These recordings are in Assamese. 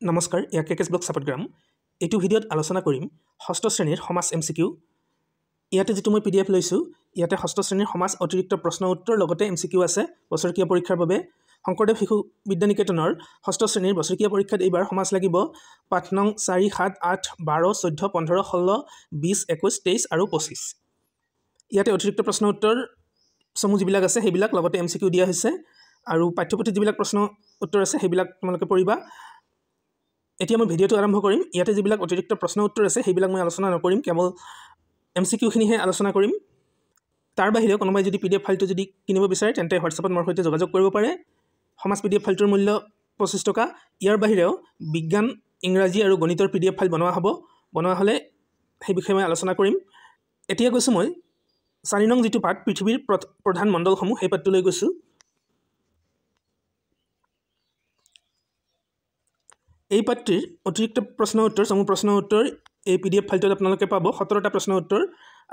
নমস্কাৰ, ইয়াক কেকেছ ব্লগ ছাপোৰ্টগ্ৰাম। এইটো ভিডিঅ'ত আলোচনা কৰিম ষষ্ঠ শ্ৰেণীৰ সমাজ MCQ। ইয়াতে যিটো মই PDF লৈছোঁ, ইয়াতে ষষ্ঠ শ্ৰেণীৰ সমাজ অতিৰিক্ত প্ৰশ্ন উত্তৰ লগতে MCQ আছে বছৰেকীয়া পৰীক্ষাৰ বাবে। শংকৰদেৱ শিশু বিদ্যানিকেতনৰ ষষ্ঠ শ্ৰেণীৰ বছৰেকীয়া পৰীক্ষাত এইবাৰ সমাজ লাগিব পাঠ নং 4, 7, 8, 12, 14, 15, 16, 20, 21, 23 আৰু 25। ইয়াতে অতিৰিক্ত প্ৰশ্ন উত্তৰ সমূহ যিবিলাক আছে সেইবিলাক লগতে MCQ দিয়া হৈছে আৰু পাঠ্যপুথিত যিবিলাক প্ৰশ্ন উত্তৰ আছে সেইবিলাক তোমালোকে পঢ়িবা। এতিয়া মই ভিডিঅ'টো আৰম্ভ কৰিম। ইয়াতে যিবিলাক অতিৰিক্ত প্ৰশ্ন উত্তৰ আছে সেইবিলাক মই আলোচনা নকৰিম, কেৱল MCQখিনিহে আলোচনা কৰিম। তাৰ বাহিৰে কোনোবাই যদি PDF ফাইলটো যদি কিনিব বিচাৰে তেন্তে হোৱাটছএপত মোৰ সৈতে যোগাযোগ কৰিব পাৰে। সমাজ PDF ফাইলটোৰ মূল্য 25 টকা। ইয়াৰ বাহিৰেও বিজ্ঞান, ইংৰাজী আৰু গণিতৰ PDF ফাইল বনোৱা হ'ব। বনোৱা হ'লে সেই বিষয়ে মই আলোচনা কৰিম। এতিয়া গৈছোঁ মই 4 নং যিটো পাঠ পৃথিৱীৰ প্ৰধান মণ্ডলসমূহ সেই পাঠটোলৈ গৈছোঁ। এই পাঠটিৰ অতিৰিক্ত প্ৰশ্ন উত্তৰ সমূহ প্ৰশ্ন উত্তৰ এই PDF ফাইলটোত আপোনালোকে পাব 17টা প্ৰশ্ন উত্তৰ।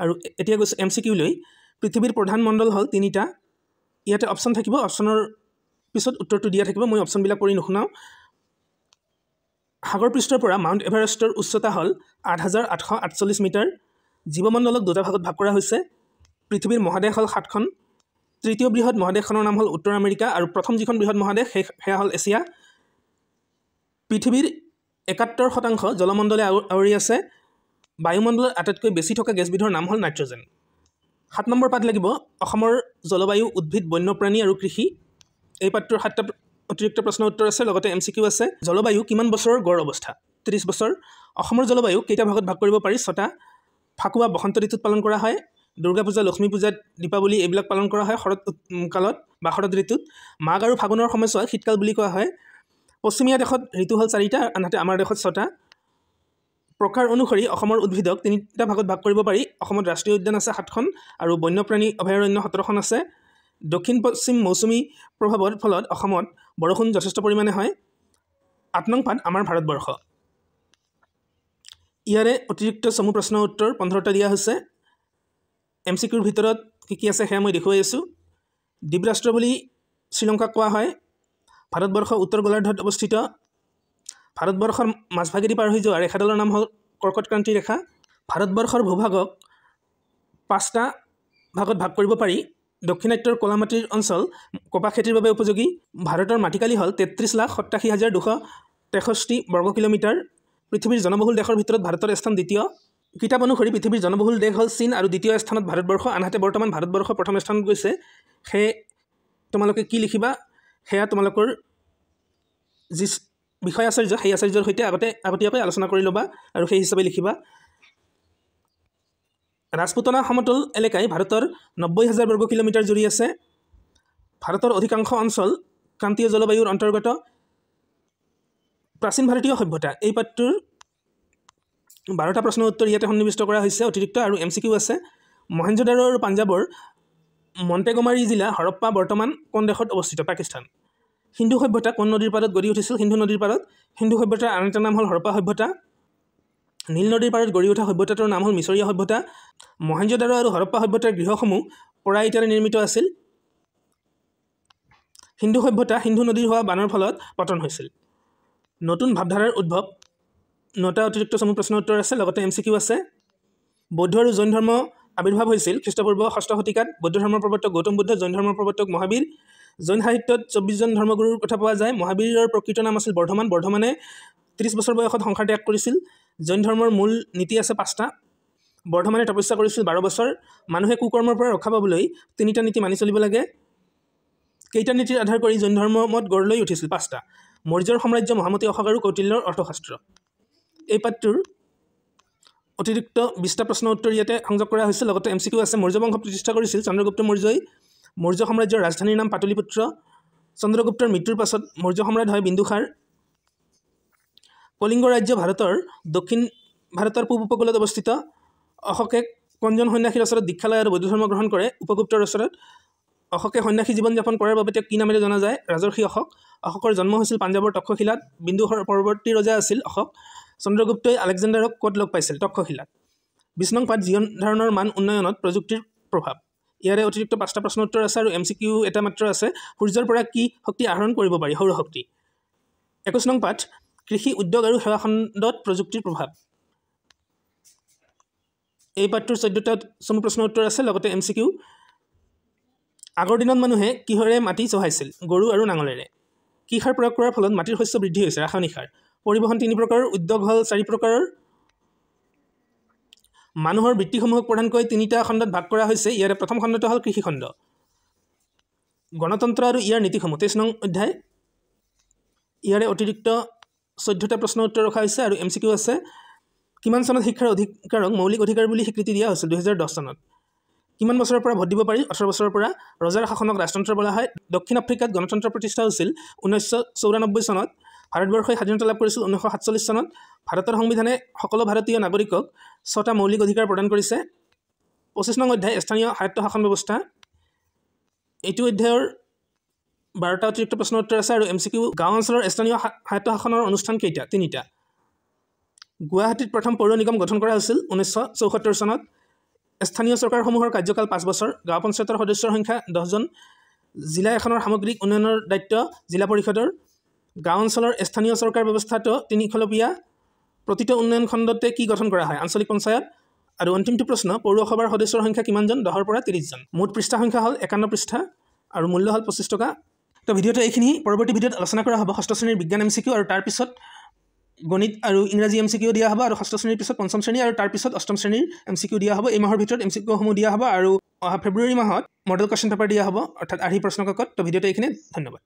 আৰু এতিয়া গৈছোঁ MCQ লৈ। পৃথিৱীৰ প্ৰধান মণ্ডল হ'ল 3টা। ইয়াতে অপশ্যন থাকিব, অপশ্যনৰ পিছত উত্তৰটো দিয়া থাকিব। মই অপশ্যনবিলাক পঢ়ি নুশুনাওঁ। সাগৰ পৃষ্ঠৰ পৰা মাউণ্ট এভাৰেষ্টৰ উচ্চতা হ'ল 8,848 মিটাৰ। জীৱমণ্ডলক দুটা ভাগত ভাগ কৰা হৈছে। পৃথিৱীৰ মহাদেশ হ'ল 7খন। তৃতীয় বৃহৎ মহাদেশখনৰ নাম হ'ল উত্তৰ আমেৰিকা আৰু প্ৰথম যিখন বৃহৎ মহাদেশ সেয়া হ'ল এছিয়া। পৃথিৱীৰ 71% জলমণ্ডলে আৱৰি আছে। বায়ুমণ্ডলত আটাইতকৈ বেছি থকা গেছবিধৰ নাম হ'ল নাইট্ৰজেন। 7 নম্বৰ পাঠ লাগিব অসমৰ জলবায়ু, উদ্ভিদ, বন্যপ্ৰাণী আৰু কৃষি। এই পাঠটোৰ 7টা অতিৰিক্ত প্ৰশ্ন উত্তৰ আছে, লগতে MCQ আছে। জলবায়ু কিমান বছৰৰ গড় অৱস্থা? 30 বছৰ। অসমৰ জলবায়ু কেইটা ভাগত ভাগ কৰিব পাৰি? 6টা। ফাকুৱা বসন্ত ঋতুত পালন কৰা হয়। দুৰ্গা পূজা, লক্ষ্মী পূজা, দীপাৱলী এইবিলাক পালন কৰা হয় শৰৎ কালত বা শৰৎ ঋতুত। মাঘ আৰু ফাগুনৰ সময়ছোৱাক শীতকাল বুলি কোৱা হয়। পশ্চিমীয়া দেশত ঋতু হ'ল 4টা, আনহাতে আমাৰ দেশত 6টা। প্ৰকাৰ অনুসৰি অসমৰ উদ্ভিদক 3টা ভাগত ভাগ কৰিব পাৰি। অসমত ৰাষ্ট্ৰীয় উদ্যান আছে 7খন আৰু বন্যপ্ৰাণী অভয়াৰণ্য 17খন আছে। দক্ষিণ পশ্চিম মৌচুমী প্ৰভাৱৰ ফলত অসমত বৰষুণ যথেষ্ট পৰিমাণে হয়। 8 নং পাঠ আমাৰ ভাৰতবৰ্ষ। ইয়াৰে অতিৰিক্ত সমূহ প্ৰশ্ন উত্তৰ 15টা দিয়া হৈছে। MCQৰ ভিতৰত কি আছে সেয়া মই দেখুৱাই আছোঁ। দ্বীপৰাষ্ট্ৰ বুলি শ্ৰীলংকাক কোৱা হয়। ভাৰতবৰ্ষ উত্তৰ গোলাৰ্ধত অৱস্থিত। ভাৰতবৰ্ষৰ মাজভাগেদি পাৰ হৈ যোৱা ৰেখাডালৰ নাম হ'ল কৰ্কটক্ৰান্তি ৰেখা। ভাৰতবৰ্ষৰ ভূভাগক 5টা ভাগত ভাগ কৰিব পাৰি। দক্ষিণাত্যৰ ক'লা মাটিৰ অঞ্চল কপাহ খেতিৰ বাবে উপযোগী। ভাৰতৰ মাটিকালি হ'ল 33,87,263 বৰ্গ কিলোমিটাৰ। পৃথিৱীৰ জনবহুল দেশৰ ভিতৰত ভাৰতৰ স্থান দ্বিতীয়। কিতাপ অনুসৰি পৃথিৱীৰ জনবহুল দেশ হ'ল চীন আৰু দ্বিতীয় স্থানত ভাৰতবৰ্ষ, আনহাতে বৰ্তমান ভাৰতবৰ্ষ প্ৰথম স্থানত গৈছে। সেয়ে তোমালোকে কি লিখিবা সেয়া তোমালোকৰ যি বিষয় আচাৰ্য সেই আচাৰ্যৰ সৈতে আগতীয়াকৈ আলোচনা কৰি ল'বা আৰু সেই হিচাপে লিখিবা। ৰাজপুতনা সমতল এলেকাই ভাৰতৰ 90,000 বৰ্গ কিলোমিটাৰ জুৰি আছে। ভাৰতৰ অধিকাংশ অঞ্চল ক্ৰান্তীয় জলবায়ুৰ অন্তৰ্গত। প্ৰাচীন ভাৰতীয় সভ্যতা এই পাঠটোৰ 12টা প্ৰশ্ন উত্তৰ ইয়াতে সন্নিৱিষ্ট কৰা হৈছে অতিৰিক্ত আৰু MCQ আছে। মহেঞ্জোদাৰো আৰু পাঞ্জাৱৰ মণ্টেগমাৰী জিলা হৰপ্পা বৰ্তমান কোন দেশত অৱস্থিত? পাকিস্তান। সিন্ধু সভ্যতা কোন নদীৰ পাৰত গঢ়ি উঠিছিল? সিন্ধু নদীৰ পাৰত। সিন্ধু সভ্যতাৰ আন এটা নাম হ'ল হৰপ্পা সভ্যতা। নীল নদীৰ পাৰত গঢ়ি উঠা সভ্যতাটোৰ নাম হ'ল মিছৰীয়া সভ্যতা। মহেঞ্জোদাৰো আৰু হৰপ্পা সভ্যতাৰ গৃহসমূহ পৰা ইটাৰে নিৰ্মিত আছিল। সিন্ধু সভ্যতা সিন্ধু নদীৰ হোৱা বানৰ ফলত পতন হৈছিল। নতুন ভাৱধাৰাৰ উদ্ভৱ। 9টা অতিৰিক্ত সমূহ প্ৰশ্ন উত্তৰ আছে, লগতে MCQ আছে। বৌদ্ধ আৰু জৈন ধৰ্ম আৱিৰ্ভাৱ হৈছিল খ্ৰীষ্টপূৰ্ব 6শ শতিকাত। বৌদ্ধ ধৰ্মৰ প্ৰৱৰ্তক গৌতম বুদ্ধ, জৈন ধৰ্মৰ প্ৰৱৰ্তক মহাবীৰ। জৈন সাহিত্যত 24জন ধৰ্মগুৰুৰ কথা পোৱা যায়। মহাবীৰৰ প্ৰকৃত নাম আছিল বৰ্ধমান। বৰ্ধমানে 30 বছৰ বয়সত সংসাৰ ত্যাগ কৰিছিল। জৈন ধৰ্মৰ মূল নীতি আছে 5টা। বৰ্ধমানে তপস্যা কৰিছিল 12 বছৰ। মানুহে কুকৰ্মৰ পৰা ৰক্ষা পাবলৈ 3টা নীতি মানি চলিব লাগে। কেইটা নীতিৰ আধাৰ কৰি জৈন ধৰ্মত গঢ় লৈ উঠিছিল? 5টা। মৌৰ্যৰ সাম্ৰাজ্য, মহামতী অশোক আৰু কৌটিল্যৰ অৰ্থশাস্ত্ৰ। এই পাঠটোৰ অতিৰিক্ত 20টা প্ৰশ্ন উত্তৰ ইয়াতে সংযোগ কৰা হৈছে, লগতে MCQ আছে। মৌৰ্য বংশ প্ৰতিষ্ঠা কৰিছিল চন্দ্ৰগুপ্ত মৌৰ্যই। মৌৰ্য সাম্ৰাজ্যৰ ৰাজধানীৰ নাম পাটলিপুত্ৰ। চন্দ্ৰগুপ্তৰ মৃত্যুৰ পাছত মৌৰ্য সম্ৰাট হয় বিন্দুসাৰ। কলিংগ ৰাজ্য ভাৰতৰ দক্ষিণ ভাৰতৰ পূব উপকূলত অৱস্থিত। অশোকে কোনজন সন্যাসীৰ ওচৰত দীক্ষা লয় আৰু বৌদ্ধ ধৰ্ম গ্ৰহণ কৰে? উপগুপ্তৰ ওচৰত। অশোকে সন্যাসী জীৱন যাপন কৰাৰ বাবে তেওঁক কি নামেৰে জনা যায়? ৰাজৰ্ষি অশোক। অশোকৰ জন্ম হৈছিল পাঞ্জাৱৰ তক্ষশিলাত। বিন্দুসাৰৰ পৰৱৰ্তী ৰজা আছিল অশোক। চন্দ্ৰগুপ্তই আলেকজেণ্ডাৰক ক'ত লগ পাইছিল? তক্ষশিলাত। 20 নং পাঠ জীৱন ধাৰণৰ মান উন্নয়নত প্ৰযুক্তিৰ প্ৰভাৱ। ইয়াৰে অতিৰিক্ত 5টা প্ৰশ্ন উত্তৰ আছে আৰু MCQ এটা মাত্ৰ আছে। সূৰ্যৰ পৰা কি শক্তি আহৰণ কৰিব পাৰি? সৌৰশক্তি। 21 নং পাঠ কৃষি উদ্যোগ আৰু সেৱা খণ্ডত প্ৰযুক্তিৰ প্ৰভাৱ এই পাঠটোৰ 14টা চমু প্ৰশ্নৰ উত্তৰ আছে লগতে MCQ আগৰ দিনত মানুহে কিহৰে মাটি চহাইছিল গৰু আৰু নাঙলেৰে কি সাৰ প্ৰয়োগ কৰাৰ ফলত মাটিৰ শস্য বৃদ্ধি হৈছে ৰাসায়নিক সাৰ পৰিবহণ 3 প্ৰকাৰৰ উদ্যোগ হল 4 প্ৰকাৰৰ মানুহৰ বৃত্তিসমূহক প্ৰধানকৈ 3টা খণ্ডত ভাগ কৰা হৈছে ইয়াৰে প্ৰথম খণ্ডটো হল কৃষি খণ্ড গণতন্ত্ৰ আৰু ইয়াৰ নীতিসমূহ 23 নং অধ্যায় ইয়াৰে অতিৰিক্ত 14টা প্ৰশ্নৰ উত্তৰ ৰখা হৈছে আৰু MCQ আছে কিমান চনত শিক্ষাৰ অধিকাৰক মৌলিক অধিকাৰ বুলি স্বীকৃতি দিয়া হৈছিল 2010 চনত কিমান বছৰৰ পৰা ভোট দিব পাৰি 18 বছৰৰ পৰা ৰজাৰ শাসনক ৰাজতন্ত্ৰ বোলা হয় দক্ষিণ আফ্ৰিকাত গণতন্ত্ৰ প্ৰতিষ্ঠা হৈছিল 1994 চনত ভাৰতবৰ্ষই স্বাধীনতা লাভ কৰিছিল 1947 চনত ভাৰতৰ সংবিধানে সকলো ভাৰতীয় নাগৰিকক 6টা মৌলিক অধিকাৰ প্ৰদান কৰিছে 25 নং অধ্যায় স্থানীয় স্বায়ত্ত শাসন ব্যৱস্থা এইটো অধ্যায়ৰ 12টা অতিৰিক্ত প্ৰশ্নৰ উত্তৰ আছে আৰু MCQ গাঁও অঞ্চলৰ স্থানীয় স্বায়ত্ত শাসনৰ অনুষ্ঠান কেইটা 3টা গুৱাহাটীত প্ৰথম পৌৰ নিগম গঠন কৰা হৈছিল 1974 চনত স্থানীয় চৰকাৰসমূহৰ কাৰ্যকাল 5 বছৰ গাঁও পঞ্চায়তৰ সদস্যৰ সংখ্যা 10 জন জিলা এখনৰ সামগ্ৰিক উন্নয়নৰ দায়িত্ব জিলা পৰিষদৰ গাঁও অঞ্চলৰ স্থানীয় চৰকাৰ ব্যৱস্থাটো 3 খলপীয়া প্ৰতিটো উন্নয়ন খণ্ডতে কি গঠন কৰা হয় আঞ্চলিক পঞ্চায়ত আৰু অন্তিমটো প্ৰশ্ন পৌৰসভাৰ সদস্যৰ সংখ্যা কিমানজন 10 পৰা 30 জন মুঠ পৃষ্ঠা সংখ্যা হল 51 পৃষ্ঠা আৰু মূল্য হল 25 টকা তো ভিডিওটো এইখিনি পৰৱৰ্তী ভিডিওত আলোচনা কৰা হ'ব ষষ্ঠ শ্ৰেণীৰ বিজ্ঞান MCQ আৰু তাৰ পিছত গণিত আৰু ইংৰাজী MCQ দিয়া হ'ব আৰু ষষ্ঠ শ্ৰেণীৰ পিছত পঞ্চম শ্ৰেণী আৰু তাৰ পিছত অষ্টম শ্ৰেণীৰ MCQ দিয়া হ'ব এই মাহৰ ভিতৰত MCQ সমূহ দিয়া হ'ব আৰু অহা ফেব্ৰুৱাৰী মাহত মডেল কোৱেশ্চন পেপাৰ দিয়া হ'ব অৰ্থাৎ আৰ্হি প্ৰশ্ন কাকত তো ভিডিওটো এইখিনি ধন্যবাদ